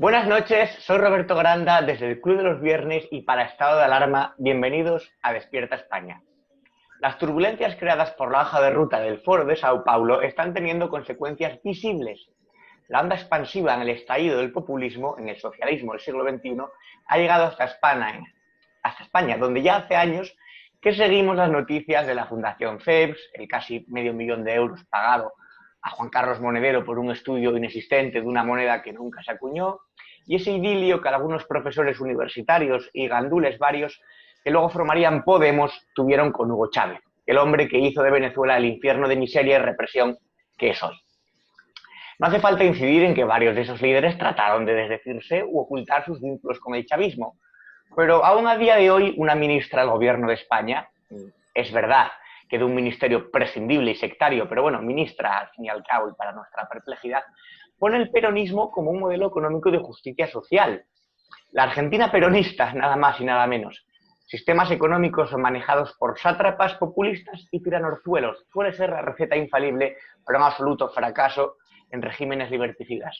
Buenas noches, soy Roberto Granda desde el Club de los Viernes y para Estado de Alarma, bienvenidos a Despierta España. Las turbulencias creadas por la hoja de ruta del Foro de Sao Paulo están teniendo consecuencias visibles. La onda expansiva en el estallido del populismo, en el socialismo del siglo XXI, ha llegado hasta España, donde ya hace años que seguimos las noticias de la Fundación CEPS, el casi $500.000 pagado a Juan Carlos Monedero por un estudio inexistente de una moneda que nunca se acuñó, y ese idilio que algunos profesores universitarios y gandules varios que luego formarían Podemos tuvieron con Hugo Chávez, el hombre que hizo de Venezuela el infierno de miseria y represión que es hoy. No hace falta incidir en que varios de esos líderes trataron de desdecirse u ocultar sus vínculos con el chavismo, pero aún a día de hoy una ministra del gobierno de España, es verdad que de un ministerio prescindible y sectario, pero bueno, ministra al fin y al cabo y para nuestra perplejidad, pone el peronismo como un modelo económico de justicia social. La Argentina peronista, nada más y nada menos. Sistemas económicos manejados por sátrapas populistas y tiranorzuelos suele ser la receta infalible para un absoluto fracaso en regímenes liberticidas.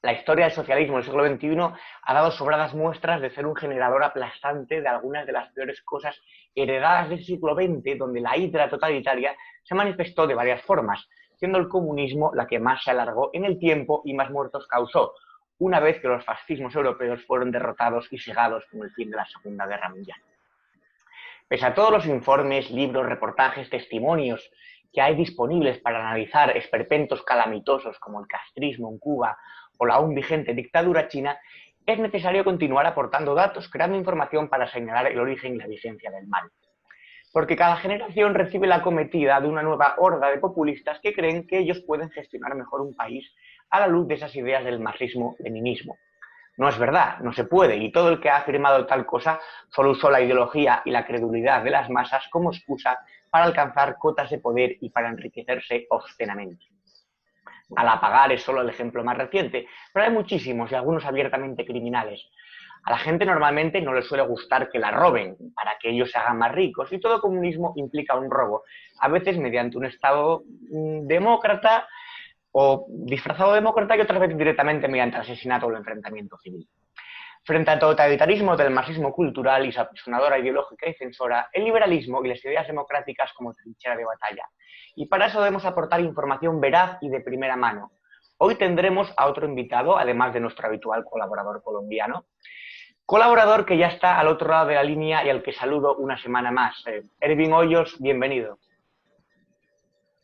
La historia del socialismo del siglo XXI ha dado sobradas muestras de ser un generador aplastante de algunas de las peores cosas heredadas del siglo XX, donde la hidra totalitaria se manifestó de varias formas, siendo el comunismo la que más se alargó en el tiempo y más muertos causó, una vez que los fascismos europeos fueron derrotados y cegados con el fin de la Segunda Guerra Mundial. Pese a todos los informes, libros, reportajes, testimonios que hay disponibles para analizar esperpentos calamitosos como el castrismo en Cuba o la aún vigente dictadura china, es necesario continuar aportando datos, creando información para señalar el origen y la vigencia del mal. Porque cada generación recibe la acometida de una nueva horda de populistas que creen que ellos pueden gestionar mejor un país a la luz de esas ideas del marxismo-leninismo. No es verdad, no se puede, y todo el que ha afirmado tal cosa solo usó la ideología y la credulidad de las masas como excusa para alcanzar cotas de poder y para enriquecerse obscenamente. Alapagar es solo el ejemplo más reciente, pero hay muchísimos y algunos abiertamente criminales. A la gente normalmente no le suele gustar que la roben para que ellos se hagan más ricos y todo comunismo implica un robo, a veces mediante un Estado demócrata o disfrazado demócrata y otras veces directamente mediante el asesinato o el enfrentamiento civil. Frente al totalitarismo del marxismo cultural y su apisonadora ideológica y censora, el liberalismo y las ideas democráticas como trinchera de batalla. Y para eso debemos aportar información veraz y de primera mano. Hoy tendremos a otro invitado, además de nuestro habitual colaborador colombiano. Colaborador que ya está al otro lado de la línea y al que saludo una semana más. Ervin Hoyos, bienvenido.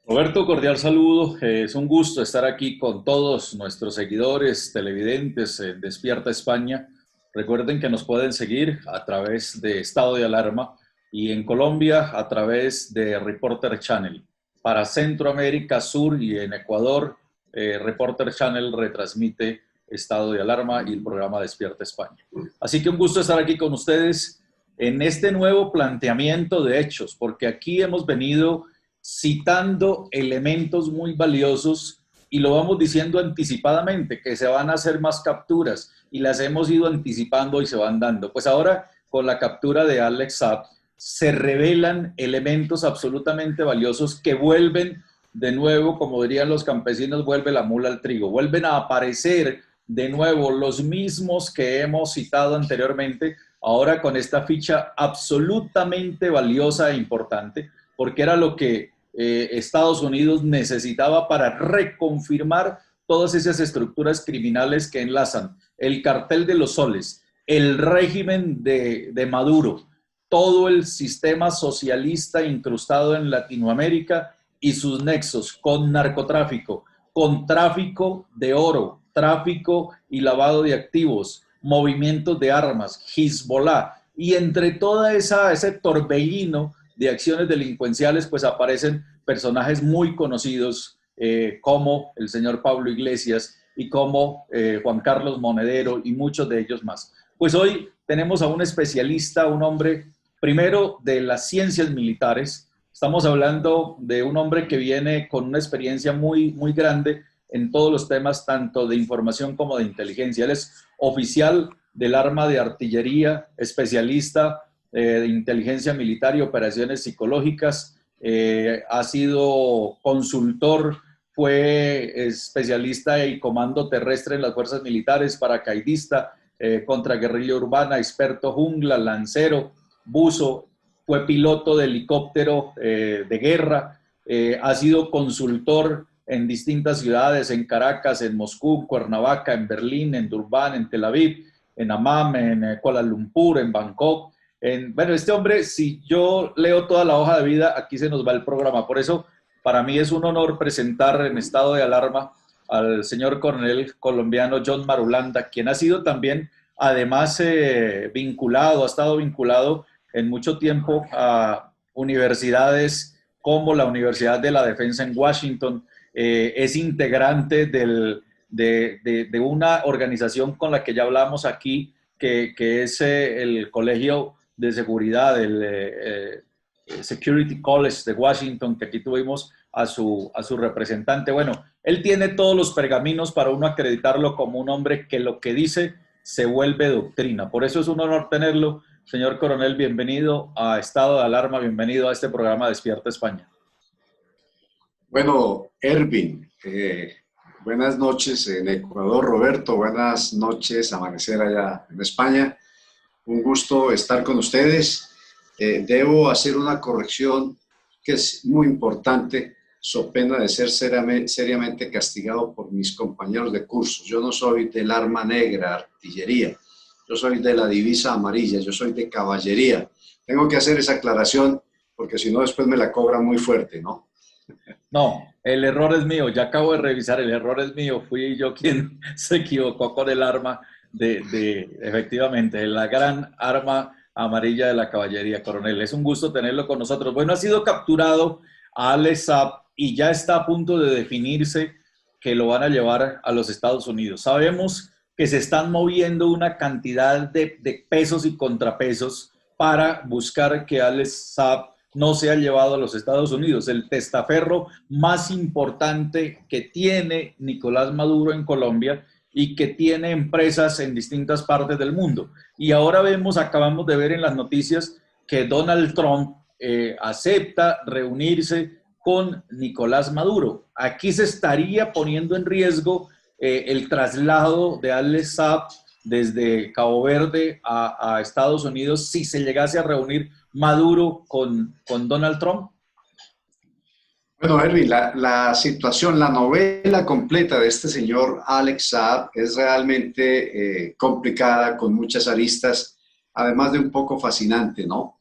Roberto, cordial saludo. Es un gusto estar aquí con todos nuestros seguidores, televidentes en Despierta España. Recuerden que nos pueden seguir a través de Estado de Alarma y en Colombia a través de Reporter Channel. Para Centroamérica Sur y en Ecuador, Reporter Channel retransmite Estado de Alarma y el programa Despierta España. Así que un gusto estar aquí con ustedes en este nuevo planteamiento de hechos, porque aquí hemos venido citando elementos muy valiosos y lo vamos diciendo anticipadamente, que se van a hacer más capturas y las hemos ido anticipando y se van dando. Pues ahora con la captura de Alex Saab se revelan elementos absolutamente valiosos que vuelven de nuevo, como dirían los campesinos, vuelve la mula al trigo, vuelven a aparecer de nuevo los mismos que hemos citado anteriormente, ahora con esta ficha absolutamente valiosa e importante, porque era lo que Estados Unidos necesitaba para reconfirmar todas esas estructuras criminales que enlazan el cartel de los soles, el régimen de Maduro, todo el sistema socialista incrustado en Latinoamérica y sus nexos con narcotráfico, con tráfico de oro, tráfico y lavado de activos, movimientos de armas, Hezbollah, y entre toda ese torbellino de acciones delincuenciales, pues aparecen personajes muy conocidos como el señor Pablo Iglesias y como Juan Carlos Monedero y muchos de ellos más. Pues hoy tenemos a un especialista, un hombre primero de las ciencias militares. Estamos hablando de un hombre que viene con una experiencia muy grande en todos los temas, tanto de información como de inteligencia. Él es oficial del arma de artillería, especialista de inteligencia militar y operaciones psicológicas, ha sido consultor fue especialista y comando terrestre en las fuerzas militares, paracaidista, contraguerrilla urbana, experto jungla, lancero, buzo, fue piloto de helicóptero de guerra, ha sido consultor en distintas ciudades, en Caracas, en Moscú, Cuernavaca, en Berlín, en Durban, en Tel Aviv, en Amman, en Kuala Lumpur, en Bangkok. Bueno, este hombre, si yo leo toda la hoja de vida, aquí se nos va el programa. Por eso, para mí es un honor presentar en estado de alarma al señor coronel colombiano John Marulanda, quien ha sido también, además, vinculado, ha estado vinculado en mucho tiempo a universidades como la Universidad de la Defensa en Washington, es integrante de una organización con la que ya hablamos aquí, que es el Colegio de Seguridad, el Security College de Washington, que aquí tuvimos a su representante. Bueno, él tiene todos los pergaminos para uno acreditarlo como un hombre que lo que dice se vuelve doctrina. Por eso es un honor tenerlo. Señor coronel, bienvenido a Estado de Alarma, bienvenido a este programa Despierta España. Bueno, Erwin, buenas noches en Ecuador. Roberto, buenas noches, amanecer allá en España. Un gusto estar con ustedes. Debo hacer una corrección que es muy importante, so pena de ser seriamente castigado por mis compañeros de curso. Yo no soy del arma negra, artillería. Yo soy de la divisa amarilla, yo soy de caballería. Tengo que hacer esa aclaración porque si no después me la cobran muy fuerte, ¿no? No, el error es mío, ya acabo de revisar, el error es mío, fui yo quien se equivocó con el arma efectivamente, la gran arma amarilla de la caballería, coronel. Es un gusto tenerlo con nosotros. Bueno, ha sido capturado a Alex Saab y ya está a punto de definirse que lo van a llevar a los Estados Unidos. Sabemos que se están moviendo una cantidad de pesos y contrapesos para buscar que Alex Saab no sea llevado a los Estados Unidos, el testaferro más importante que tiene Nicolás Maduro en Colombia y que tiene empresas en distintas partes del mundo. Y ahora acabamos de ver en las noticias que Donald Trump acepta reunirse con Nicolás Maduro. Aquí se estaría poniendo en riesgo el traslado de Alex Saab desde Cabo Verde a Estados Unidos si se llegase a reunir Maduro con Donald Trump. Bueno, Erwin, la situación, la novela completa de este señor Alex Saab es realmente complicada, con muchas aristas, además de un poco fascinante, ¿no?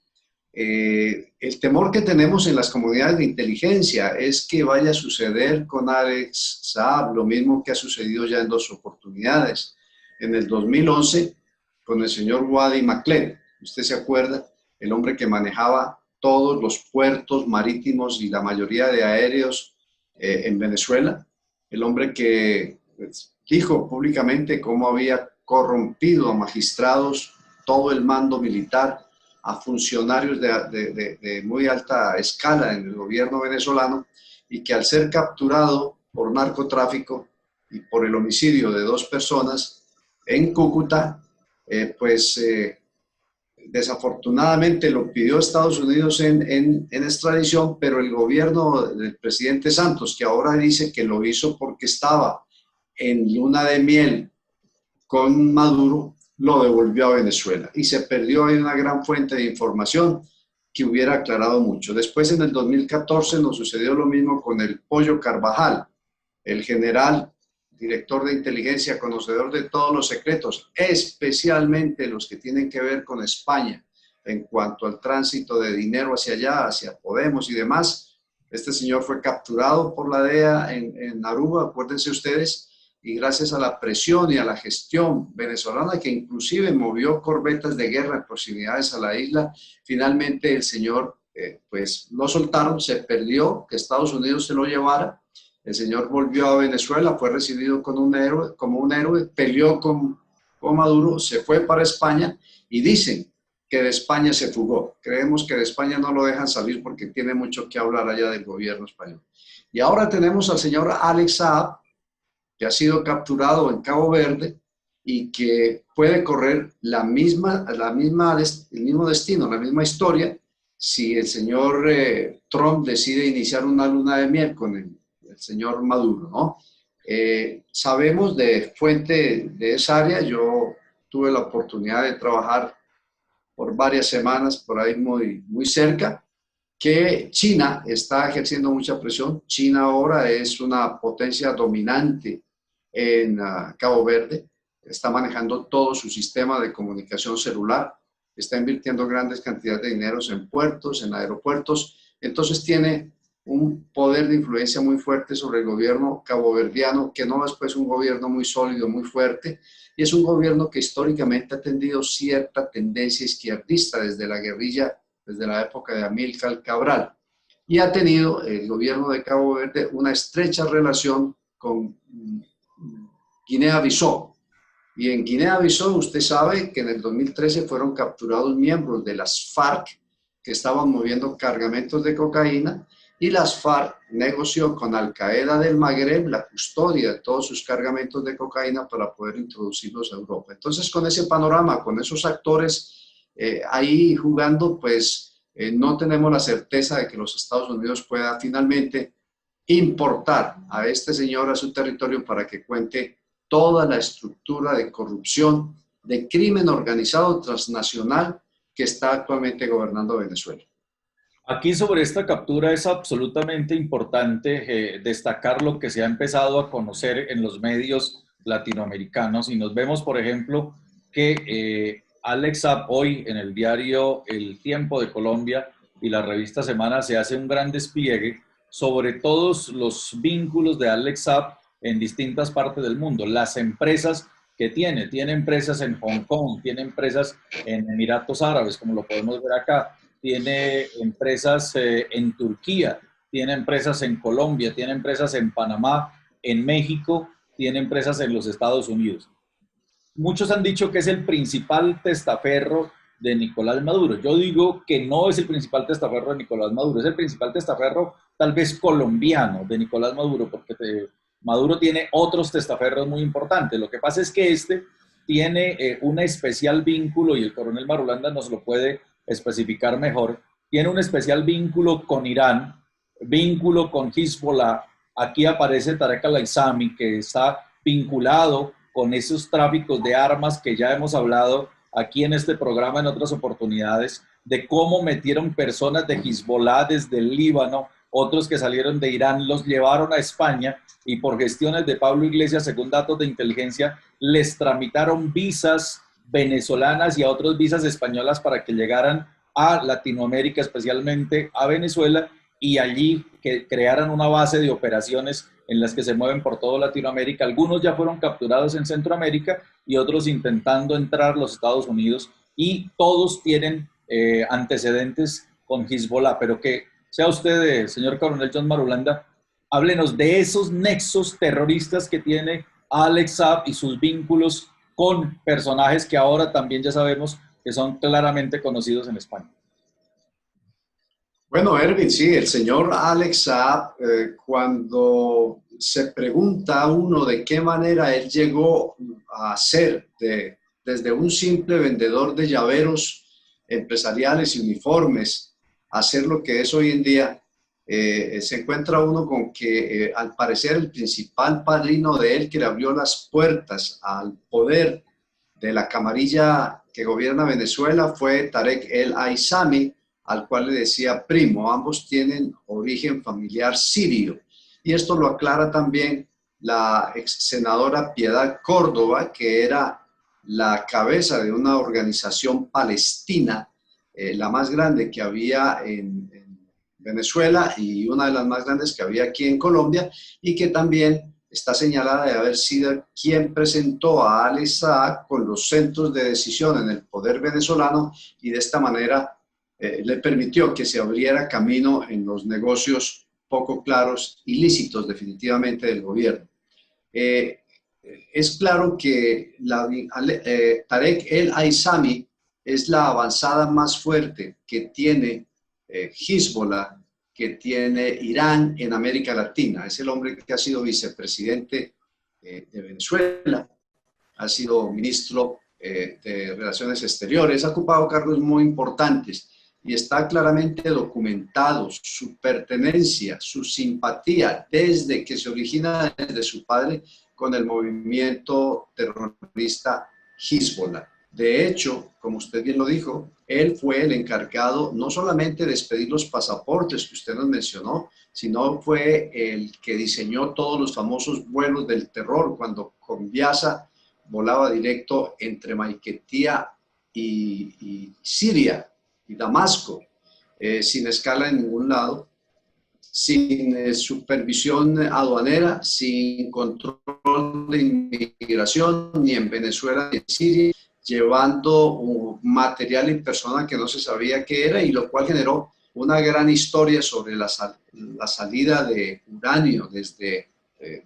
El temor que tenemos en las comunidades de inteligencia es que vaya a suceder con Alex Saab lo mismo que ha sucedido ya en dos oportunidades. En el 2011, con el señor Wadi McClellan, usted se acuerda, el hombre que manejaba todos los puertos marítimos y la mayoría de aéreos en Venezuela, el hombre que dijo públicamente cómo había corrompido a magistrados, todo el mando militar, a funcionarios de muy alta escala en el gobierno venezolano, y que al ser capturado por narcotráfico y por el homicidio de 2 personas en Cúcuta, desafortunadamente lo pidió Estados Unidos en extradición, pero el gobierno del presidente Santos, que ahora dice que lo hizo porque estaba en luna de miel con Maduro, lo devolvió a Venezuela y se perdió ahí una gran fuente de información que hubiera aclarado mucho. Después, en el 2014, nos sucedió lo mismo con el Pollo Carvajal, el general, director de inteligencia, conocedor de todos los secretos, especialmente los que tienen que ver con España, en cuanto al tránsito de dinero hacia allá, hacia Podemos y demás. Este señor fue capturado por la DEA en Aruba, acuérdense ustedes, y gracias a la presión y a la gestión venezolana, que inclusive movió corbetas de guerra en proximidades a la isla, finalmente el señor, pues lo soltaron, se perdió, que Estados Unidos se lo llevara. El señor volvió a Venezuela, fue recibido como un héroe, peleó con Maduro, se fue para España y dicen que de España se fugó. Creemos que de España no lo dejan salir porque tiene mucho que hablar allá del gobierno español. Y ahora tenemos al señor Alex Saab, que ha sido capturado en Cabo Verde y que puede correr el mismo destino, la misma historia, si el señor Trump decide iniciar una luna de miel con el el señor Maduro, ¿no? Sabemos de fuente de esa área, yo tuve la oportunidad de trabajar por varias semanas por ahí muy cerca, que China está ejerciendo mucha presión. China ahora es una potencia dominante en Cabo Verde, está manejando todo su sistema de comunicación celular, está invirtiendo grandes cantidades de dinero en puertos, en aeropuertos, entonces tiene un poder de influencia muy fuerte sobre el gobierno caboverdiano, que no es pues un gobierno muy sólido, muy fuerte, y es un gobierno que históricamente ha tenido cierta tendencia izquierdista desde la guerrilla, desde la época de Amílcar Cabral, y ha tenido el gobierno de Cabo Verde una estrecha relación con Guinea-Bissau. Y en Guinea-Bissau usted sabe que en el 2013 fueron capturados miembros de las FARC que estaban moviendo cargamentos de cocaína, y las FARC negoció con Al-Qaeda del Magreb la custodia de todos sus cargamentos de cocaína para poder introducirlos a Europa. Entonces, con ese panorama, con esos actores ahí jugando, pues no tenemos la certeza de que los Estados Unidos puedan finalmente importar a este señor a su territorio para que cuente toda la estructura de corrupción, de crimen organizado transnacional que está actualmente gobernando Venezuela. Aquí sobre esta captura es absolutamente importante destacar lo que se ha empezado a conocer en los medios latinoamericanos, y nos vemos, por ejemplo, que Alex Saab hoy en el diario El Tiempo de Colombia y la revista Semana se hace un gran despliegue sobre todos los vínculos de Alex Saab en distintas partes del mundo, las empresas que tiene empresas en Hong Kong, tiene empresas en Emiratos Árabes, como lo podemos ver acá, tiene empresas en Turquía, tiene empresas en Colombia, tiene empresas en Panamá, en México, tiene empresas en los Estados Unidos. Muchos han dicho que es el principal testaferro de Nicolás Maduro. Yo digo que no es el principal testaferro de Nicolás Maduro, es el principal testaferro tal vez colombiano de Nicolás Maduro, porque Maduro tiene otros testaferros muy importantes. Lo que pasa es que este tiene un especial vínculo, y el coronel Marulanda nos lo puede especificar mejor, tiene un especial vínculo con Irán, vínculo con Hezbollah. Aquí aparece Tarek al-Aissami, que está vinculado con esos tráficos de armas que ya hemos hablado aquí en este programa en otras oportunidades, de cómo metieron personas de Hezbollah desde el Líbano, otros que salieron de Irán, los llevaron a España, y por gestiones de Pablo Iglesias, según datos de inteligencia, les tramitaron visas venezolanas y a otros visas españolas para que llegaran a Latinoamérica, especialmente a Venezuela, y allí que crearan una base de operaciones en las que se mueven por toda Latinoamérica. Algunos ya fueron capturados en Centroamérica y otros intentando entrar a los Estados Unidos, y todos tienen antecedentes con Hezbollah. Pero que sea usted, señor coronel John Marulanda, háblenos de esos nexos terroristas que tiene Alex Saab y sus vínculos con personajes que ahora también ya sabemos que son claramente conocidos en España. Bueno, Erwin, sí, el señor Alex Saab, cuando se pregunta a uno de qué manera él llegó a ser desde un simple vendedor de llaveros empresariales y uniformes a ser lo que es hoy en día, se encuentra uno con que al parecer el principal padrino de él, que le abrió las puertas al poder de la camarilla que gobierna Venezuela, fue Tarek el-Aissami, al cual le decía primo. Ambos tienen origen familiar sirio, y esto lo aclara también la ex senadora Piedad Córdoba, que era la cabeza de una organización palestina, la más grande que había en Venezuela y una de las más grandes que había aquí en Colombia, y que también está señalada de haber sido quien presentó a Alex Saab con los centros de decisión en el poder venezolano, y de esta manera le permitió que se abriera camino en los negocios poco claros, ilícitos definitivamente del gobierno. Es claro que Tarek el-Aissami es la avanzada más fuerte que tiene Hezbollah, que tiene Irán en América Latina. Es el hombre que ha sido vicepresidente de Venezuela, ha sido ministro de Relaciones Exteriores, ha ocupado cargos muy importantes. y está claramente documentado su pertenencia, su simpatía desde que se origina desde su padre con el movimiento terrorista Hezbollah. De hecho, como usted bien lo dijo, él fue el encargado no solamente de expedir los pasaportes que usted nos mencionó, sino fue el que diseñó todos los famosos vuelos del terror cuando Conviasa volaba directo entre Maiquetía y Siria y Damasco, sin escala en ningún lado, sin supervisión aduanera, sin control de inmigración, ni en Venezuela ni en Siria, llevando material y persona que no se sabía qué era, y lo cual generó una gran historia sobre la salida de uranio desde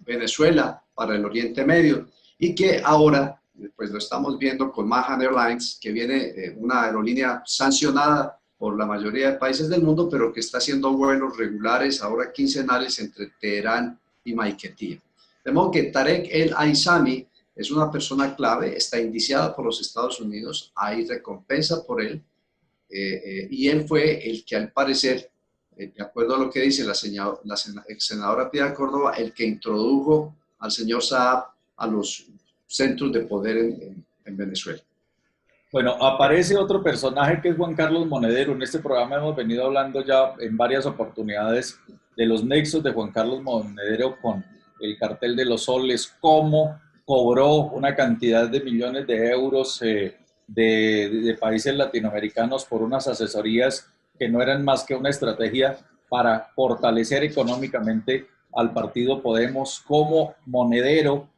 Venezuela para el Oriente Medio, y que ahora pues lo estamos viendo con Mahan Airlines, que viene una aerolínea sancionada por la mayoría de países del mundo, pero que está haciendo vuelos regulares, ahora quincenales, entre Teherán y Maiquetía. De modo que Tarek El Aissami es una persona clave, está indiciada por los Estados Unidos, hay recompensa por él, y él fue el que al parecer, de acuerdo a lo que dice la senadora Piedad Córdoba, el que introdujo al señor Saab a los centros de poder en Venezuela. Bueno, aparece otro personaje que es Juan Carlos Monedero. En este programa hemos venido hablando ya en varias oportunidades de los nexos de Juan Carlos Monedero con el cartel de los soles, cómo cobró una cantidad de millones de euros de países latinoamericanos por unas asesorías que no eran más que una estrategia para fortalecer económicamente al partido Podemos, como Monedero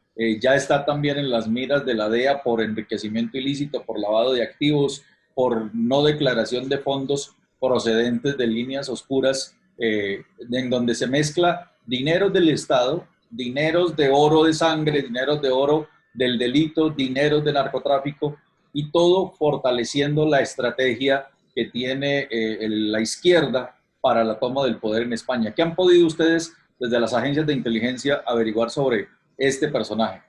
ya está también en las miras de la DEA por enriquecimiento ilícito, por lavado de activos, por no declaración de fondos procedentes de líneas oscuras, en donde se mezcla dineros del Estado, dineros de oro de sangre, dineros de oro del delito, dineros de narcotráfico, y todo fortaleciendo la estrategia que tiene la izquierda para la toma del poder en España. ¿Qué han podido ustedes desde las agencias de inteligencia averiguar sobre este personaje?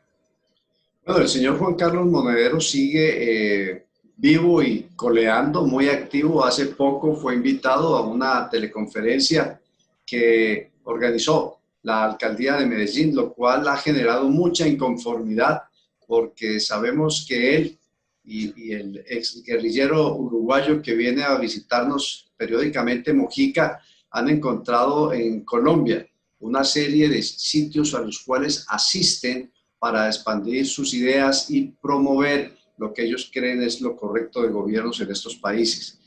Bueno, el señor Juan Carlos Monedero sigue vivo y coleando, muy activo. Hace poco fue invitado a una teleconferencia que organizó la alcaldía de Medellín, lo cual ha generado mucha inconformidad, porque sabemos que él y el ex guerrillero uruguayo que viene a visitarnos periódicamente, Mojica, han encontrado en Colombia una serie de sitios a los cuales asisten para expandir sus ideas y promover lo que ellos creen es lo correcto de gobiernos en estos países.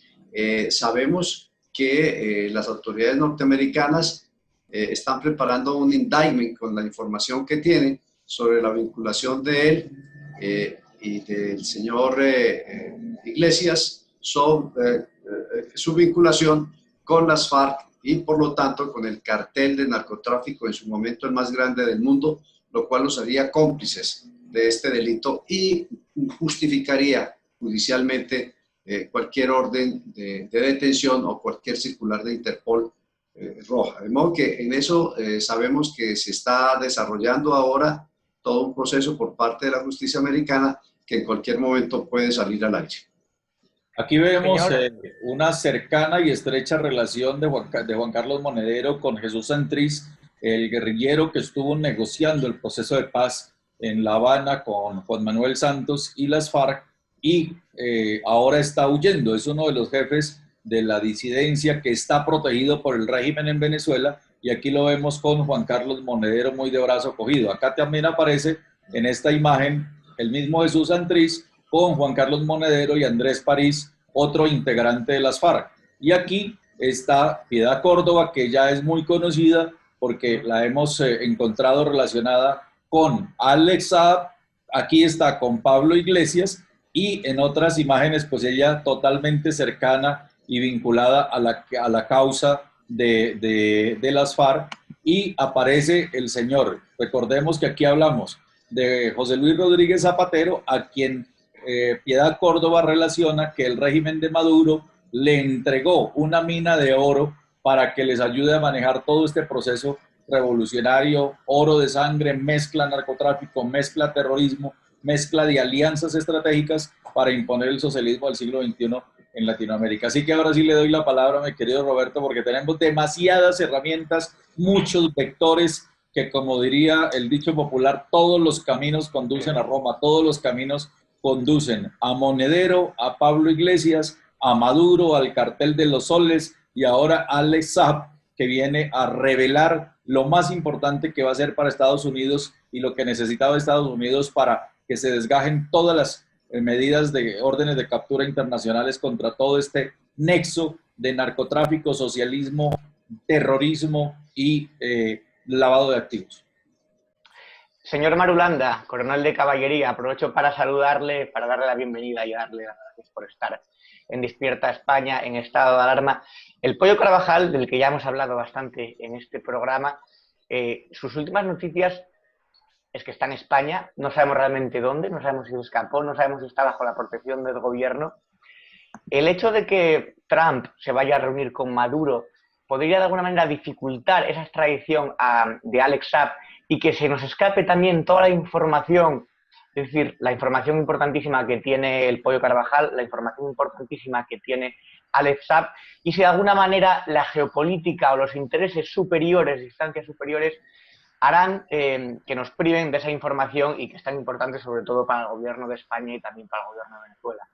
Sabemos que las autoridades norteamericanas están preparando un indictment con la información que tienen sobre la vinculación de él y del señor Iglesias, sobre su vinculación con las FARC y por lo tanto con el cartel de narcotráfico, en su momento el más grande del mundo, lo cual los haría cómplices de este delito y justificaría judicialmente cualquier orden de detención o cualquier circular de Interpol roja. De modo que en eso sabemos que se está desarrollando ahora todo un proceso por parte de la justicia americana que en cualquier momento puede salir al aire. Aquí vemos una cercana y estrecha relación de Juan Carlos Monedero con Jesús Santrich, el guerrillero que estuvo negociando el proceso de paz en La Habana con Juan Manuel Santos y las FARC, y ahora está huyendo. Es uno de los jefes de la disidencia que está protegido por el régimen en Venezuela, y aquí lo vemos con Juan Carlos Monedero muy de brazo cogido. Acá también aparece en esta imagen el mismo Jesús Santrich con Juan Carlos Monedero y Andrés París, otro integrante de las FARC. Y aquí está Piedad Córdoba, que ya es muy conocida porque la hemos encontrado relacionada con Alex Saab, aquí está con Pablo Iglesias, y en otras imágenes pues ella totalmente cercana y vinculada a la causa de las FARC. Y aparece el señor, recordemos que aquí hablamos de José Luis Rodríguez Zapatero, a quien Piedad Córdoba relaciona que el régimen de Maduro le entregó una mina de oro para que les ayude a manejar todo este proceso revolucionario, oro de sangre, mezcla narcotráfico, mezcla terrorismo, mezcla de alianzas estratégicas para imponer el socialismo del siglo XXI en Latinoamérica. Así que ahora sí le doy la palabra a mi querido Roberto, porque tenemos demasiadas herramientas, muchos vectores que, como diría el dicho popular, todos los caminos conducen a Roma, todos los caminos conducen a Monedero, a Pablo Iglesias, a Maduro, al cartel de los soles y ahora a Alex Saab, que viene a revelar lo más importante que va a ser para Estados Unidos y lo que necesitaba Estados Unidos para que se desgajen todas las medidas de órdenes de captura internacionales contra todo este nexo de narcotráfico, socialismo, terrorismo y lavado de activos. Señor Marulanda, coronel de caballería, aprovecho para saludarle, para darle la bienvenida y darle las gracias por estar en Despierta España en estado de alarma. El Pollo Carvajal, del que ya hemos hablado bastante en este programa, sus últimas noticias es que está en España, no sabemos realmente dónde, no sabemos si se escapó, no sabemos si está bajo la protección del gobierno. El hecho de que Trump se vaya a reunir con Maduro podría de alguna manera dificultar esa extradición de Alex Saab y que se nos escape también toda la información, es decir, la información importantísima que tiene el Pollo Carvajal, la información importantísima que tiene Alex Saab, y si de alguna manera la geopolítica o los intereses superiores, instancias superiores, harán que nos priven de esa información y que es tan importante sobre todo para el gobierno de España y también para el gobierno de Venezuela.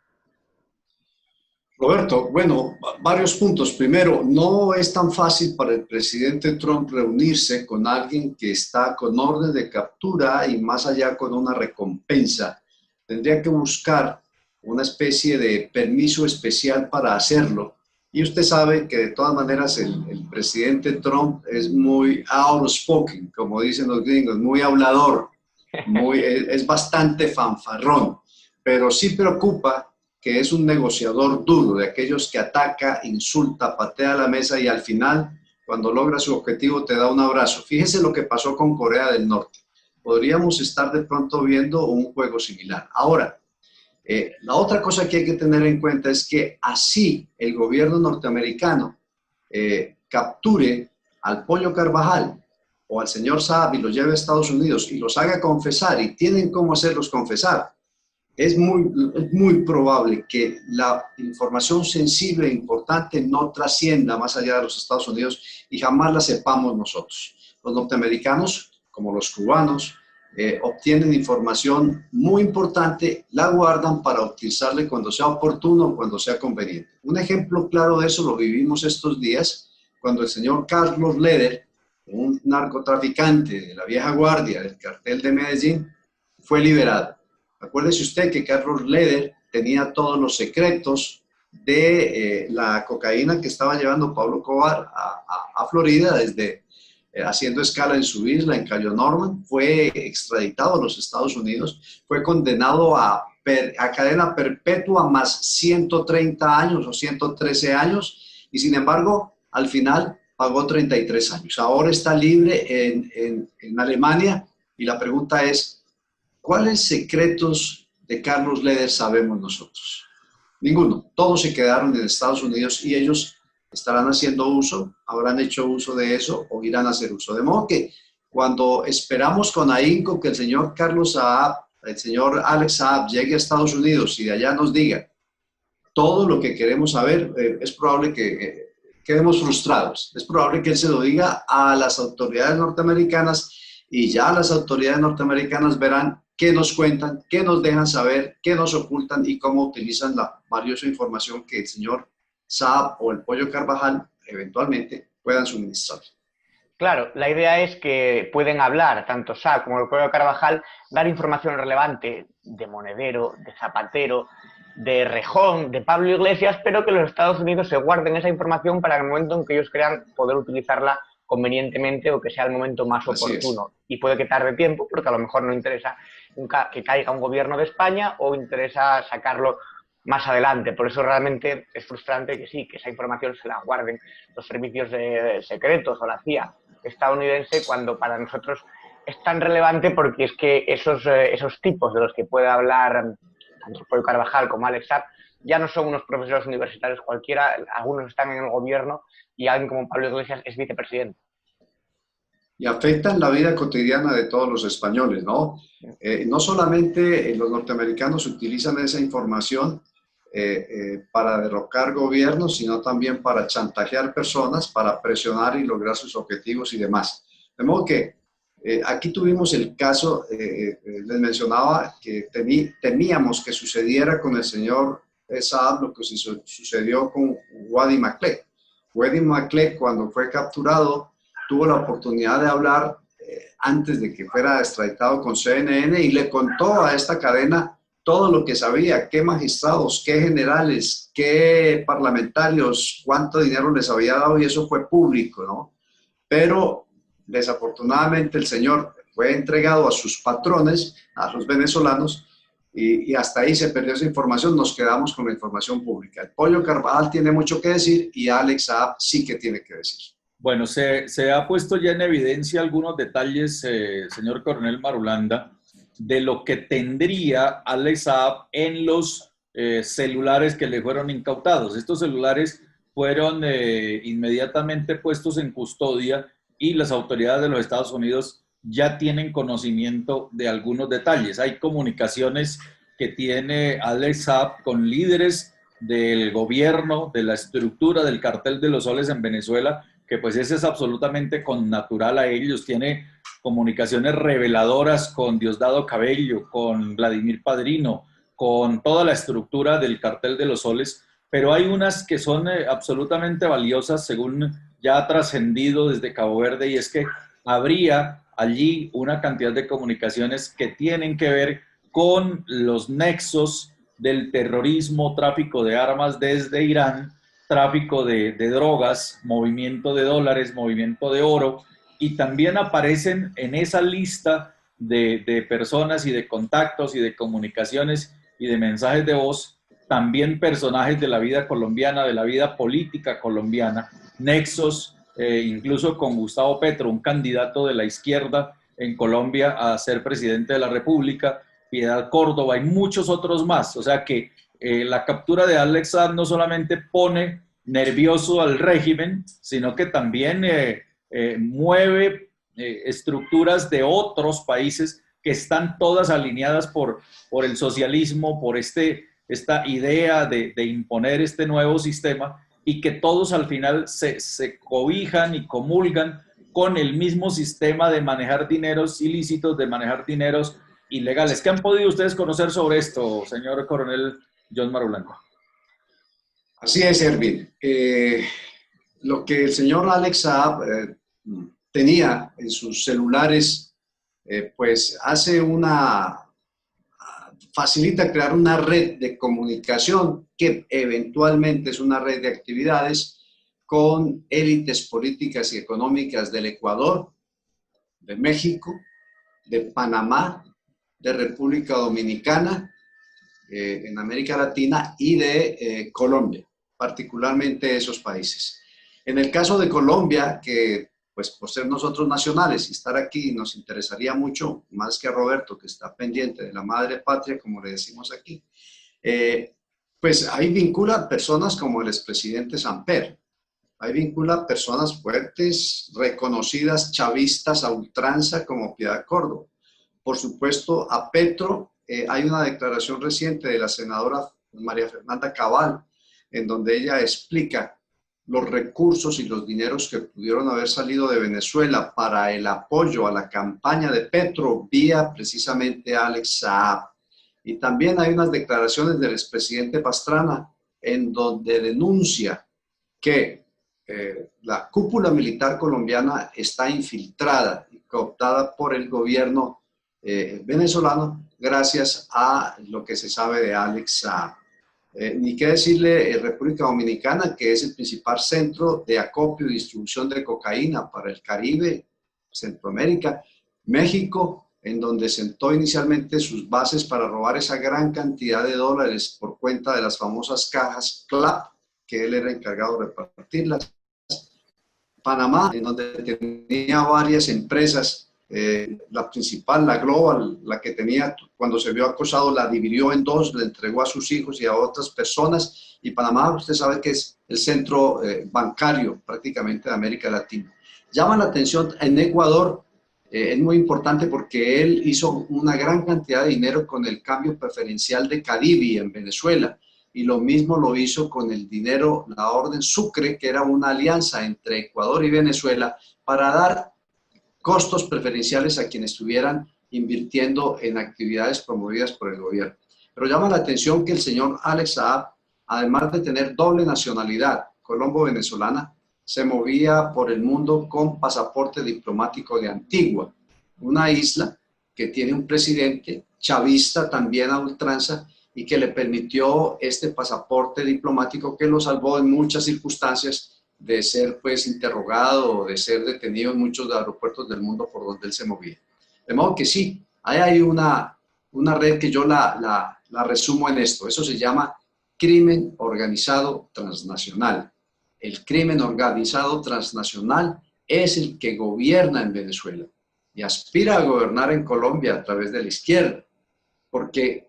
Roberto, bueno, varios puntos. Primero, no es tan fácil para el presidente Trump reunirse con alguien que está con orden de captura y más allá con una recompensa. Tendría que buscar una especie de permiso especial para hacerlo. Y usted sabe que de todas maneras el presidente Trump es muy outspoken, como dicen los gringos, muy hablador, es bastante fanfarrón, pero sí preocupa que es un negociador duro, de aquellos que ataca, insulta, patea la mesa y al final, cuando logra su objetivo, te da un abrazo. Fíjese lo que pasó con Corea del Norte. Podríamos estar de pronto viendo un juego similar. Ahora, la otra cosa que hay que tener en cuenta es que así el gobierno norteamericano capture al Pollo Carvajal o al señor Saab y los lleve a Estados Unidos y los haga confesar, y tienen cómo hacerlos confesar, es muy probable que la información sensible e importante no trascienda más allá de los Estados Unidos y jamás la sepamos nosotros. Los norteamericanos, como los cubanos, obtienen información muy importante, la guardan para utilizarla cuando sea oportuno, cuando sea conveniente. Un ejemplo claro de eso lo vivimos estos días, cuando el señor Carlos Leder, un narcotraficante de la vieja guardia del cartel de Medellín, fue liberado. Acuérdese usted que Carlos Leder tenía todos los secretos de la cocaína que estaba llevando Pablo Escobar a Florida, desde haciendo escala en su isla, en Cayo Norman. Fue extraditado a los Estados Unidos, fue condenado a cadena perpetua más 130 años o 113 años, y sin embargo, al final pagó 33 años. Ahora está libre en Alemania, y la pregunta es, ¿cuáles secretos de Carlos Leder sabemos nosotros? Ninguno. Todos se quedaron en Estados Unidos y ellos estarán haciendo uso, habrán hecho uso de eso o irán a hacer uso. De modo que cuando esperamos con ahínco que el señor Carlos Saab, el señor Alex Saab llegue a Estados Unidos y de allá nos diga todo lo que queremos saber, es probable que quedemos frustrados. Es probable que él se lo diga a las autoridades norteamericanas y ya las autoridades norteamericanas verán qué nos cuentan, qué nos dejan saber, qué nos ocultan y cómo utilizan la valiosa información que el señor Saab o el Pollo Carvajal eventualmente puedan suministrar. Claro, la idea es que pueden hablar, tanto Saab como el Pollo Carvajal, dar información relevante de Monedero, de Zapatero, de Rejón, de Pablo Iglesias, pero que los Estados Unidos se guarden esa información para el momento en que ellos crean poder utilizarla convenientemente o que sea el momento más oportuno. Y puede que tarde tiempo, porque a lo mejor no interesa que caiga un gobierno de España o interesa sacarlo más adelante. Por eso realmente es frustrante que sí, que esa información se la guarden los servicios secretos o la CIA estadounidense, cuando para nosotros es tan relevante, porque es que esos tipos de los que puede hablar tanto Pollo Carvajal como Alex Saab ya no son unos profesores universitarios cualquiera, algunos están en el gobierno y alguien como Pablo Iglesias es vicepresidente. Y afectan la vida cotidiana de todos los españoles, ¿no? No solamente los norteamericanos utilizan esa información para derrocar gobiernos, sino también para chantajear personas, para presionar y lograr sus objetivos y demás. De modo que aquí tuvimos el caso, les mencionaba que temíamos que sucediera con el señor Saab lo que sucedió con Wadi Maklé. Wadi Maklé, cuando fue capturado, tuvo la oportunidad de hablar antes de que fuera extraditado con CNN y le contó a esta cadena todo lo que sabía, qué magistrados, qué generales, qué parlamentarios, cuánto dinero les había dado, y eso fue público, ¿no? Pero desafortunadamente el señor fue entregado a sus patrones, a los venezolanos, y hasta ahí se perdió esa información. Nos quedamos con la información pública. El Pollo Carvajal tiene mucho que decir y Alex Saab sí que tiene que decir. Bueno, se ha puesto ya en evidencia algunos detalles, señor Coronel Marulanda, de lo que tendría Alex Saab en los celulares que le fueron incautados. Estos celulares fueron inmediatamente puestos en custodia y las autoridades de los Estados Unidos ya tienen conocimiento de algunos detalles. Hay comunicaciones que tiene Alex Saab con líderes del gobierno, de la estructura del cartel de los soles en Venezuela, que pues ese es absolutamente connatural a ellos. Tiene comunicaciones reveladoras con Diosdado Cabello, con Vladimir Padrino, con toda la estructura del cartel de los soles, pero hay unas que son absolutamente valiosas, según ya ha trascendido desde Cabo Verde, y es que habría allí una cantidad de comunicaciones que tienen que ver con los nexos del terrorismo, tráfico de armas desde Irán, tráfico de drogas, movimiento de dólares, movimiento de oro, y también aparecen en esa lista de personas y de contactos y de comunicaciones y de mensajes de voz, también personajes de la vida colombiana, de la vida política colombiana, nexos, incluso con Gustavo Petro, un candidato de la izquierda en Colombia a ser presidente de la República, Piedad Córdoba y muchos otros más. O sea que la captura de Alex Saab no solamente pone nervioso al régimen, sino que también mueve estructuras de otros países que están todas alineadas por el socialismo, por esta idea de imponer este nuevo sistema, y que todos al final se cobijan y comulgan con el mismo sistema de manejar dineros ilícitos, de manejar dineros ilegales. ¿Qué han podido ustedes conocer sobre esto, señor Coronel John Marulanda? Así es, Erwin. Lo que el señor Alex Saab tenía en sus celulares, pues facilita crear una red de comunicación que eventualmente es una red de actividades con élites políticas y económicas del Ecuador, de México, de Panamá, de República Dominicana, en América Latina, y de Colombia, particularmente esos países. En el caso de Colombia, que pues por ser nosotros nacionales y estar aquí nos interesaría mucho, más que a Roberto, que está pendiente de la madre patria, como le decimos aquí, pues ahí vincula personas como el expresidente Samper, ahí vincula personas fuertes, reconocidas, chavistas a ultranza como Piedad Córdoba. Por supuesto, a Petro, hay una declaración reciente de la senadora María Fernanda Cabal, en donde ella explica los recursos y los dineros que pudieron haber salido de Venezuela para el apoyo a la campaña de Petro vía precisamente Alex Saab. Y también hay unas declaraciones del expresidente Pastrana en donde denuncia que la cúpula militar colombiana está infiltrada y cooptada por el gobierno venezolano gracias a lo que se sabe de Alex Saab. Ni qué decirle República Dominicana, que es el principal centro de acopio y distribución de cocaína para el Caribe, Centroamérica, México, en donde sentó inicialmente sus bases para robar esa gran cantidad de dólares por cuenta de las famosas cajas CLAP, que él era encargado de repartirlas. Panamá, en donde tenía varias empresas, la principal, la Global, la que tenía, cuando se vio acosado, la dividió en dos, le entregó a sus hijos y a otras personas. Y Panamá, usted sabe que es el centro bancario prácticamente de América Latina. Llama la atención en Ecuador, es muy importante porque él hizo una gran cantidad de dinero con el cambio preferencial de Cadivi en Venezuela. y lo mismo lo hizo con el dinero, la Orden Sucre, que era una alianza entre Ecuador y Venezuela para dar costos preferenciales a quienes estuvieran invirtiendo en actividades promovidas por el gobierno. Pero llama la atención que el señor Alex Saab, además de tener doble nacionalidad colombo-venezolana, se movía por el mundo con pasaporte diplomático de Antigua, una isla que tiene un presidente chavista también a ultranza y que le permitió este pasaporte diplomático que lo salvó en muchas circunstancias de ser pues interrogado o de ser detenido en muchos aeropuertos del mundo por donde él se movía. De modo que sí, hay una red que yo la resumo en esto. Eso se llama crimen organizado transnacional. El crimen organizado transnacional es el que gobierna en Venezuela y aspira a gobernar en Colombia a través de la izquierda, porque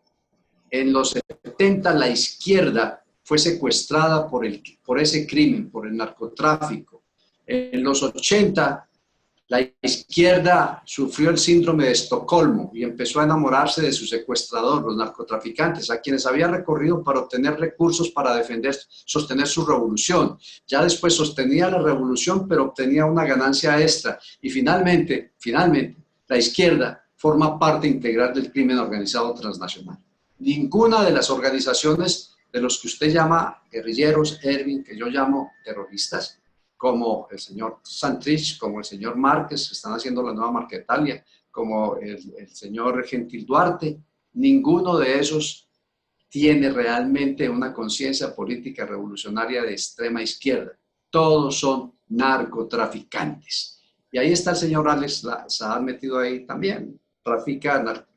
en los 70 la izquierda fue secuestrada por ese crimen, por el narcotráfico. En los 80 la izquierda sufrió el síndrome de Estocolmo y empezó a enamorarse de su secuestrador, los narcotraficantes, a quienes había recorrido para obtener recursos para sostener su revolución. Ya después sostenía la revolución, pero obtenía una ganancia extra. Y finalmente, la izquierda forma parte integral del crimen organizado transnacional. Ninguna de las organizaciones de los que usted llama guerrilleros, Erwin, que yo llamo terroristas, como el señor Santrich, como el señor Márquez, que están haciendo la nueva Marquetalia, como el señor Gentil Duarte, ninguno de esos tiene realmente una conciencia política revolucionaria de extrema izquierda. Todos son narcotraficantes. Y ahí está el señor Alex Saab metido ahí también. Trafica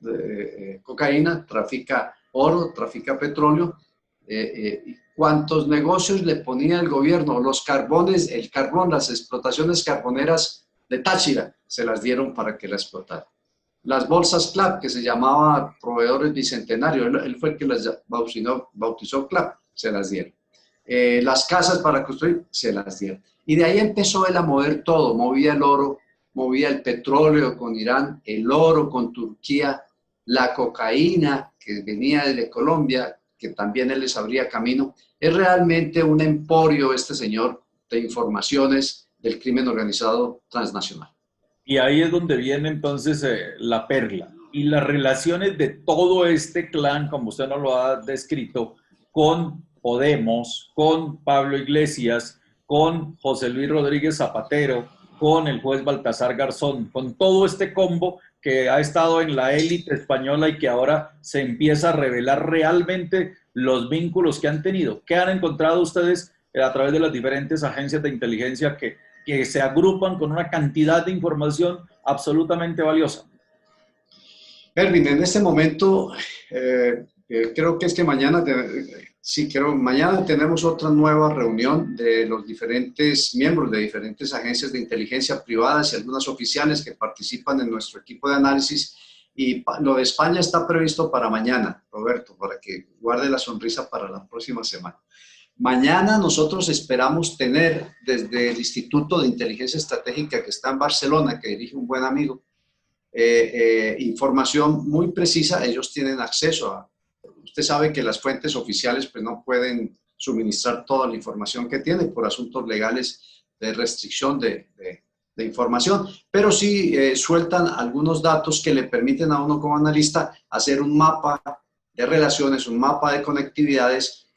cocaína, trafica oro, trafica petróleo. ¿Cuántos negocios le ponía el gobierno? Los carbones, el carbón, las explotaciones carboneras de Táchira se las dieron para que la explotaran. Las bolsas CLAP, que se llamaban proveedores bicentenarios, él fue el que las bautizó CLAP, se las dieron. Las casas para construir, se las dieron. Y de ahí empezó él a mover todo, movía el oro, movía el petróleo con Irán, el oro con Turquía, la cocaína que venía desde Colombia, que también él les abría camino. Es realmente un emporio este señor de informaciones del crimen organizado transnacional. Y ahí es donde viene entonces la perla y las relaciones de todo este clan, como usted nos lo ha descrito, con Podemos, con Pablo Iglesias, con José Luis Rodríguez Zapatero, con el juez Baltasar Garzón, con todo este combo que ha estado en la élite española y que ahora se empieza a revelar realmente los vínculos que han tenido. ¿Qué han encontrado ustedes a través de las diferentes agencias de inteligencia que se agrupan con una cantidad de información absolutamente valiosa? Erwin, en este momento, creo que es que mañana tenemos otra nueva reunión de los diferentes miembros de diferentes agencias de inteligencia privadas y algunas oficiales que participan en nuestro equipo de análisis. Y lo de España está previsto para mañana, Roberto, para que guarde la sonrisa para la próxima semana. Mañana nosotros esperamos tener desde el Instituto de Inteligencia Estratégica que está en Barcelona, que dirige un buen amigo, información muy precisa. Ellos tienen acceso a... Usted sabe que las fuentes oficiales pues, no pueden suministrar toda la información que tienen por asuntos legales de restricción de información, pero sí sueltan algunos datos que le permiten a uno como analista hacer un mapa de relaciones, un mapa de conectividades.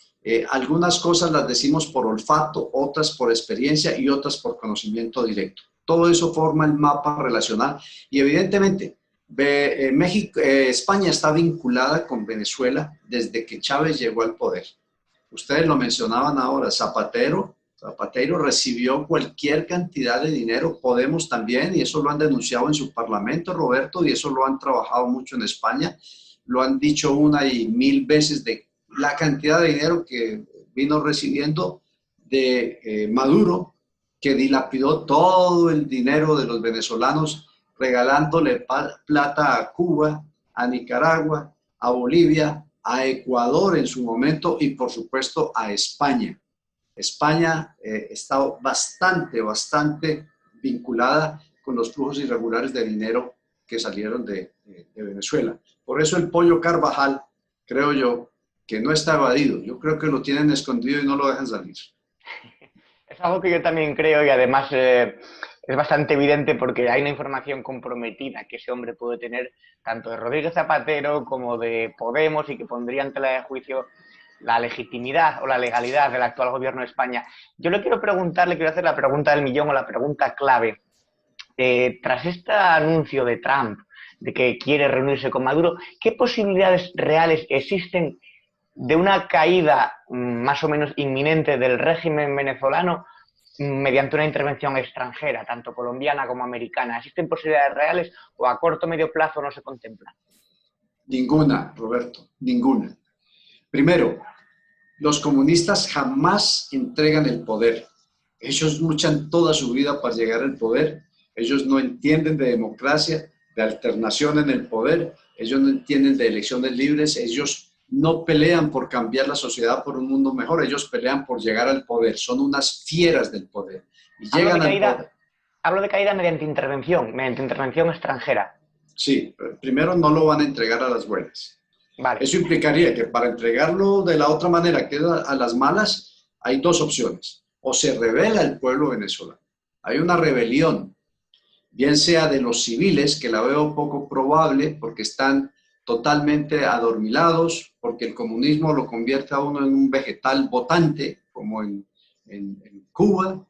Algunas cosas las decimos por olfato, otras por experiencia y otras por conocimiento directo. Todo eso forma el mapa relacional y evidentemente España está vinculada con Venezuela desde que Chávez llegó al poder. Ustedes lo mencionaban ahora, Zapatero recibió cualquier cantidad de dinero, Podemos también, y eso lo han denunciado en su parlamento, Roberto, y eso lo han trabajado mucho en España, lo han dicho una y mil veces de la cantidad de dinero que vino recibiendo de Maduro, que dilapidó todo el dinero de los venezolanos regalándole plata a Cuba, a Nicaragua, a Bolivia, a Ecuador en su momento y por supuesto a España. España está bastante vinculada con los flujos irregulares de dinero que salieron de Venezuela. Por eso el Pollo Carvajal, creo yo, que no está evadido. Yo creo que lo tienen escondido y no lo dejan salir. Es algo que yo también creo y además es bastante evidente porque hay una información comprometida que ese hombre puede tener tanto de Rodríguez Zapatero como de Podemos y que pondría en tela de juicio la legitimidad o la legalidad del actual gobierno de España. Yo le quiero preguntar, le quiero hacer la pregunta del millón o la pregunta clave. Tras este anuncio de Trump de que quiere reunirse con Maduro, ¿qué posibilidades reales existen de una caída más o menos inminente del régimen venezolano mediante una intervención extranjera, tanto colombiana como americana? ¿Existen posibilidades reales o a corto o medio plazo no se contemplan? Ninguna, Roberto, ninguna. Primero, los comunistas jamás entregan el poder. Ellos luchan toda su vida para llegar al poder. Ellos no entienden de democracia, de alternación en el poder. Ellos no entienden de elecciones libres. Ellos no pelean por cambiar la sociedad por un mundo mejor. Ellos pelean por llegar al poder. Son unas fieras del poder. Y llegan al poder. Hablo de caída mediante intervención extranjera. Sí, primero no lo van a entregar a las buenas. Vale. Eso implicaría que para entregarlo de la otra manera, que es a las malas, hay dos opciones. O se rebela el pueblo venezolano. Hay una rebelión, bien sea de los civiles, que la veo poco probable porque están totalmente adormilados, porque el comunismo lo convierte a uno en un vegetal votante, como en Cuba,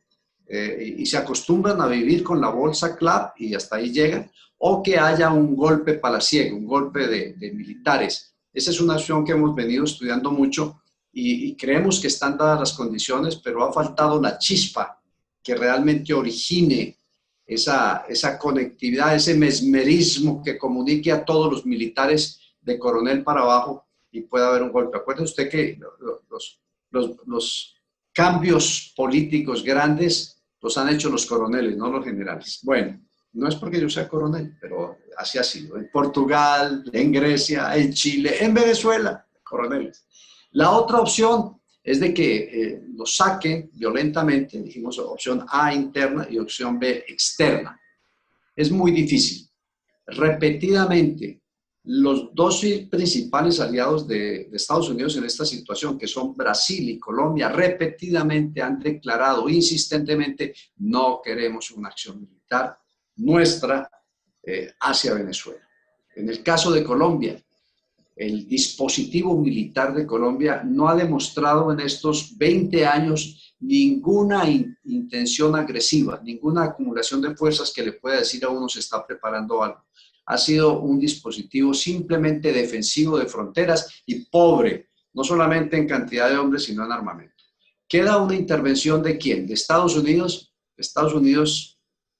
y se acostumbran a vivir con la bolsa CLAP y hasta ahí llegan, o que haya un golpe palaciego, un golpe de militares. Esa es una opción que hemos venido estudiando mucho y creemos que están dadas las condiciones, pero ha faltado la chispa que realmente origine esa conectividad, ese mesmerismo que comunique a todos los militares de coronel para abajo y pueda haber un golpe. Acuérdese usted que los cambios políticos grandes los han hecho los coroneles, no los generales. Bueno, no es porque yo sea coronel, pero así ha sido. En Portugal, en Grecia, en Chile, en Venezuela, coroneles. La otra opción es de que los saquen violentamente, dijimos opción A interna y opción B externa. Es muy difícil. Repetidamente, los dos principales aliados de Estados Unidos en esta situación, que son Brasil y Colombia, repetidamente han declarado insistentemente: no queremos una acción militar nuestra hacia Venezuela. En el caso de Colombia, el dispositivo militar de Colombia no ha demostrado en estos 20 años ninguna intención agresiva, ninguna acumulación de fuerzas que le pueda decir a uno se está preparando algo. Ha sido un dispositivo simplemente defensivo de fronteras y pobre, no solamente en cantidad de hombres, sino en armamento. ¿Queda una intervención de quién? ¿De Estados Unidos? Estados Unidos,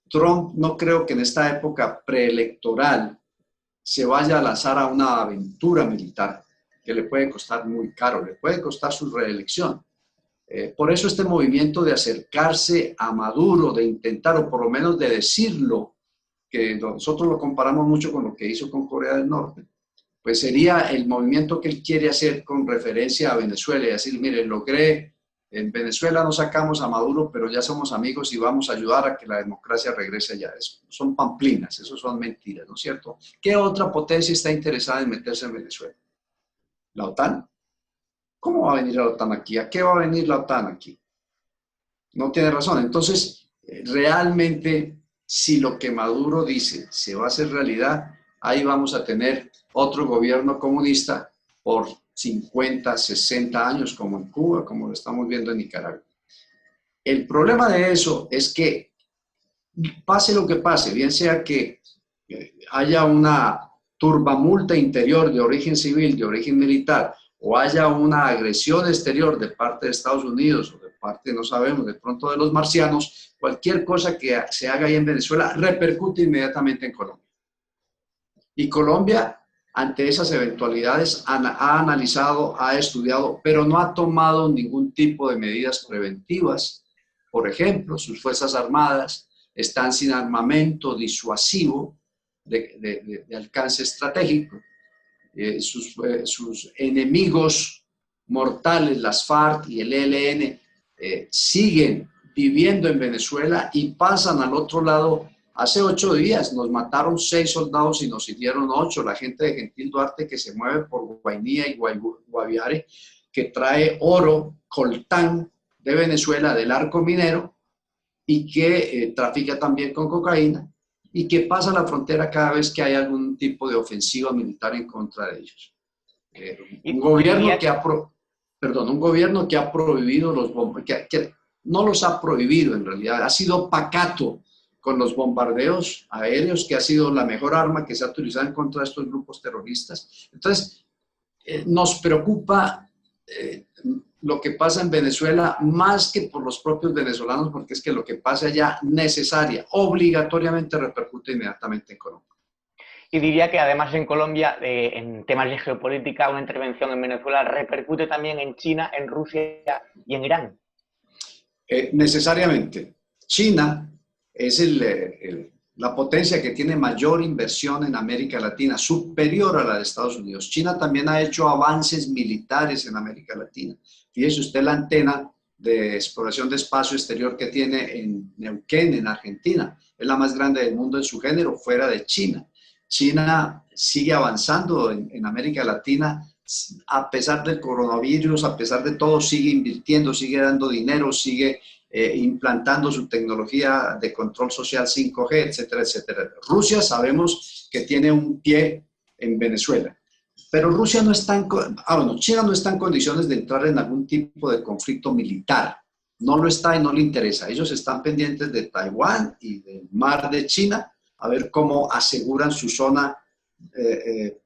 Trump no creo que en esta época preelectoral se vaya a lanzar a una aventura militar que le puede costar muy caro, le puede costar su reelección. Por eso este movimiento de acercarse a Maduro, de intentar, o por lo menos de decirlo, que nosotros lo comparamos mucho con lo que hizo con Corea del Norte, pues sería el movimiento que él quiere hacer con referencia a Venezuela y decir: mire, logré, en Venezuela no sacamos a Maduro, pero ya somos amigos y vamos a ayudar a que la democracia regrese allá. Eso son pamplinas, eso son mentiras, ¿no es cierto? ¿Qué otra potencia está interesada en meterse en Venezuela? ¿La OTAN? ¿Cómo va a venir la OTAN aquí? ¿A qué va a venir la OTAN aquí? No tiene razón. Entonces, realmente, si lo que Maduro dice se va a hacer realidad, ahí vamos a tener otro gobierno comunista por 50, 60 años, como en Cuba, como lo estamos viendo en Nicaragua. El problema de eso es que, pase lo que pase, bien sea que haya una turbamulta interior de origen civil, de origen militar, o haya una agresión exterior de parte de Estados Unidos o de parte, no sabemos, de pronto de los marcianos, cualquier cosa que se haga ahí en Venezuela repercute inmediatamente en Colombia. Y Colombia, ante esas eventualidades, ha analizado, ha estudiado, pero no ha tomado ningún tipo de medidas preventivas. Por ejemplo, sus Fuerzas Armadas están sin armamento disuasivo de alcance estratégico. Sus enemigos mortales, las FARC y el ELN, siguen viviendo en Venezuela y pasan al otro lado Hace 8 días nos mataron 6 soldados y nos hirieron 8. La gente de Gentil Duarte que se mueve por Guainía y Guaviare, que trae oro, coltán de Venezuela, del arco minero, y que trafica también con cocaína, y que pasa la frontera cada vez que hay algún tipo de ofensiva militar en contra de ellos. Un gobierno que ha prohibido los bombardeos, que no los ha prohibido en realidad, ha sido pacato con los bombardeos aéreos, que ha sido la mejor arma que se ha utilizado en contra de estos grupos terroristas. Entonces, nos preocupa lo que pasa en Venezuela más que por los propios venezolanos, porque es que lo que pasa allá obligatoriamente repercute inmediatamente en Colombia. Y diría que además en Colombia, en temas de geopolítica, una intervención en Venezuela repercute también en China, en Rusia y en Irán. Necesariamente. China es la potencia que tiene mayor inversión en América Latina, superior a la de Estados Unidos. China también ha hecho avances militares en América Latina. Fíjese usted la antena de exploración de espacio exterior que tiene en Neuquén, en Argentina. Es la más grande del mundo en su género, fuera de China. China sigue avanzando en América Latina, a pesar del coronavirus, a pesar de todo, sigue invirtiendo, sigue dando dinero, sigue implantando su tecnología de control social 5G, etcétera, etcétera. Rusia sabemos que tiene un pie en Venezuela, pero Rusia no está China no está en condiciones de entrar en algún tipo de conflicto militar. No lo está y no le interesa. Ellos están pendientes de Taiwán y del mar de China, a ver cómo aseguran su zona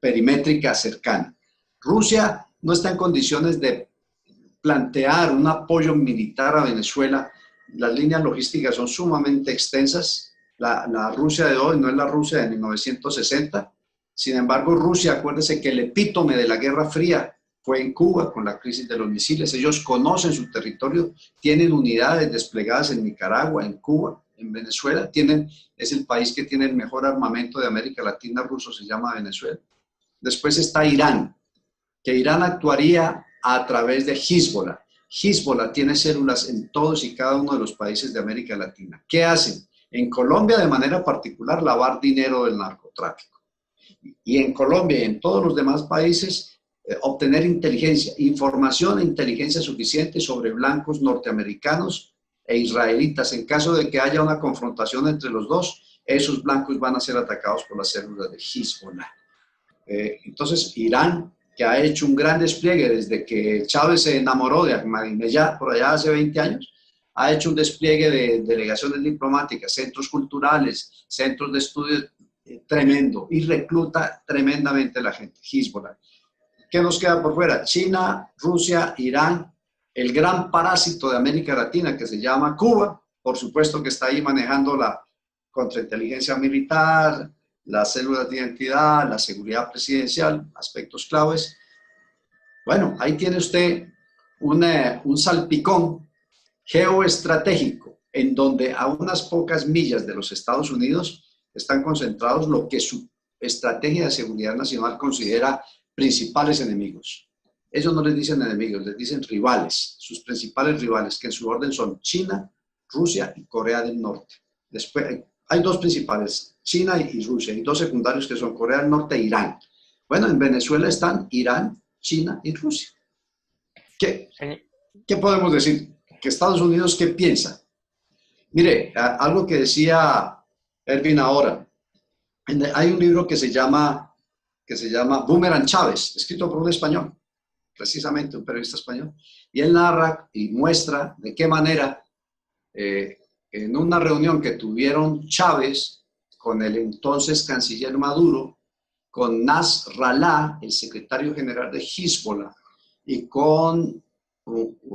perimétrica cercana. Rusia no está en condiciones de plantear un apoyo militar a Venezuela. Las líneas logísticas son sumamente extensas. La Rusia de hoy no es la Rusia de 1960. Sin embargo, Rusia, acuérdense que el epítome de la Guerra Fría fue en Cuba con la crisis de los misiles. Ellos conocen su territorio, tienen unidades desplegadas en Nicaragua, en Cuba, en Venezuela. Es el país que tiene el mejor armamento de América Latina, ruso, se llama Venezuela. Después está Irán, que Irán actuaría a través de Hezbollah. Hezbollah tiene células en todos y cada uno de los países de América Latina. ¿Qué hacen? En Colombia, de manera particular, lavar dinero del narcotráfico. Y en Colombia y en todos los demás países, obtener inteligencia, información e inteligencia suficiente sobre blancos norteamericanos e israelitas. En caso de que haya una confrontación entre los dos, esos blancos van a ser atacados por las células de Hezbollah. Entonces, Irán, que ha hecho un gran despliegue desde que Chávez se enamoró de Ahmadinejad por allá hace 20 años, ha hecho un despliegue de delegaciones diplomáticas, centros culturales, centros de estudio tremendo, y recluta tremendamente la gente. Hezbollah. ¿Qué nos queda por fuera? China, Rusia, Irán, el gran parásito de América Latina que se llama Cuba, por supuesto que está ahí manejando la contrainteligencia militar, las células de identidad, la seguridad presidencial, aspectos claves. Bueno, ahí tiene usted un salpicón geoestratégico en donde a unas pocas millas de los Estados Unidos están concentrados lo que su estrategia de seguridad nacional considera principales enemigos. Ellos no les dicen enemigos, les dicen rivales, sus principales rivales, que en su orden son China, Rusia y Corea del Norte. Después, hay dos principales, China y Rusia, y dos secundarios que son Corea del Norte e Irán. Bueno, en Venezuela están Irán, China y Rusia. ¿Qué podemos decir? ¿Que Estados Unidos qué piensa? Mire, algo que decía Erwin ahora, hay un libro que se llama Boomerang Chávez, escrito por un español, precisamente un periodista español, y él narra y muestra de qué manera en una reunión que tuvieron Chávez con el entonces canciller Maduro, con Nasrallah, el secretario general de Hezbollah, y con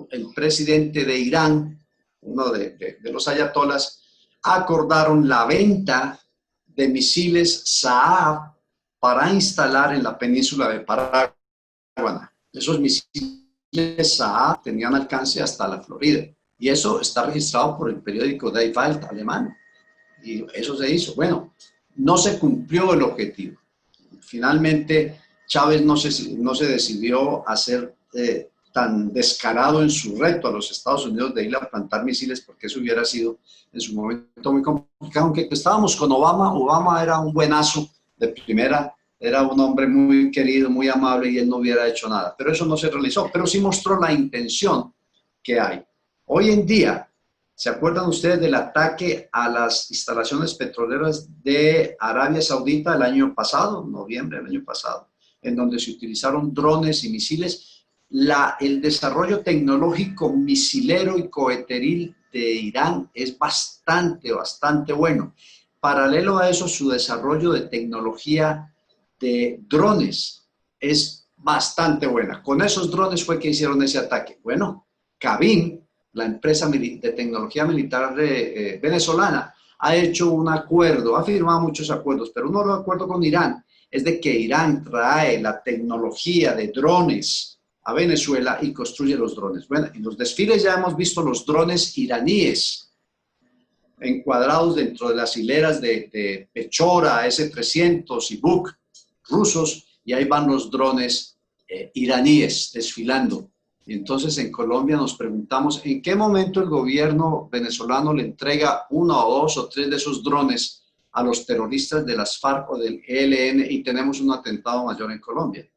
el presidente de Irán, uno de los ayatolas, acordaron la venta de misiles Saab para instalar en la península de Paraguaná. Esos misiles Saab tenían alcance hasta la Florida. Y eso está registrado por el periódico Die Welt alemán. Y eso se hizo. Bueno, no se cumplió el objetivo. Finalmente, Chávez no se decidió hacer tan descarado en su reto a los Estados Unidos de ir a plantar misiles, porque eso hubiera sido en su momento muy complicado. Aunque estábamos con Obama, Obama era un buenazo de primera, era un hombre muy querido, muy amable, y él no hubiera hecho nada. Pero eso no se realizó, pero sí mostró la intención que hay. Hoy en día, ¿se acuerdan ustedes del ataque a las instalaciones petroleras de Arabia Saudita el año pasado, noviembre del año pasado, en donde se utilizaron drones y misiles? El desarrollo tecnológico misilero y coheteril de Irán es bastante bueno. Paralelo a eso, su desarrollo de tecnología de drones es bastante buena. Con esos drones fue que hicieron ese ataque. Bueno, Cabin, la empresa de tecnología militar venezolana, ha hecho un acuerdo, ha firmado muchos acuerdos, pero uno de los acuerdos con Irán es de que Irán trae la tecnología de drones a Venezuela y construye los drones. Bueno, en los desfiles ya hemos visto los drones iraníes encuadrados dentro de las hileras de Pechora, S-300 y Buk rusos, y ahí van los drones iraníes desfilando. Y entonces en Colombia nos preguntamos en qué momento el gobierno venezolano le entrega uno o dos o tres de esos drones a los terroristas de las FARC o del ELN y tenemos un atentado mayor en Colombia.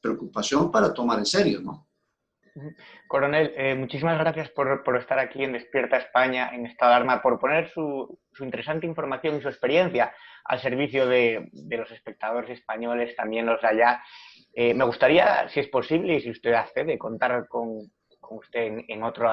Preocupación para tomar en serio, ¿no? Coronel, muchísimas gracias por estar aquí en Despierta España, en Estado de Alarma, por poner su interesante información y su experiencia al servicio de los espectadores españoles, también los de allá. Me gustaría, si es posible y si usted accede, contar con usted en otro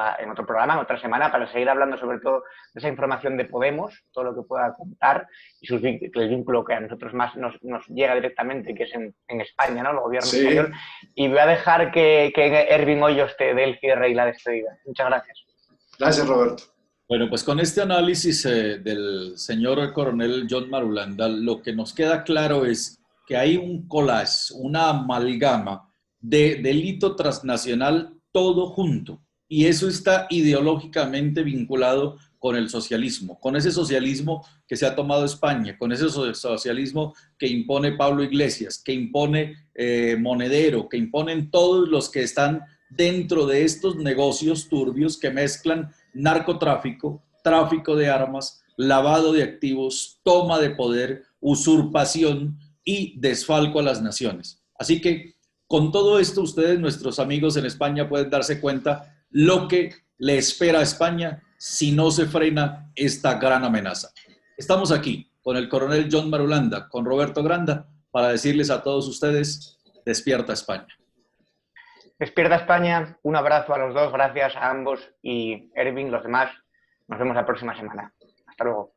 programa, en otra semana, para seguir hablando sobre todo de esa información de Podemos, todo lo que pueda contar y el vínculo que a nosotros más nos llega directamente, que es en España, ¿no? El gobierno español. Y voy a dejar que Ervin Hoyos te dé el cierre y la despedida. Muchas gracias. Gracias, Roberto. Bueno, pues con este análisis del señor coronel John Marulanda, lo que nos queda claro es que hay un collage, una amalgama de delito transnacional todo junto. Y eso está ideológicamente vinculado con el socialismo, con ese socialismo que se ha tomado España, con ese socialismo que impone Pablo Iglesias, que impone Monedero, que imponen todos los que están dentro de estos negocios turbios que mezclan narcotráfico, tráfico de armas, lavado de activos, toma de poder, usurpación y desfalco a las naciones. Así que con todo esto, ustedes, nuestros amigos en España, pueden darse cuenta lo que le espera a España si no se frena esta gran amenaza. Estamos aquí con el coronel John Marulanda, con Roberto Granda, para decirles a todos ustedes, despierta España. Despierta España, un abrazo a los dos, gracias a ambos y Ervin, los demás, nos vemos la próxima semana. Hasta luego.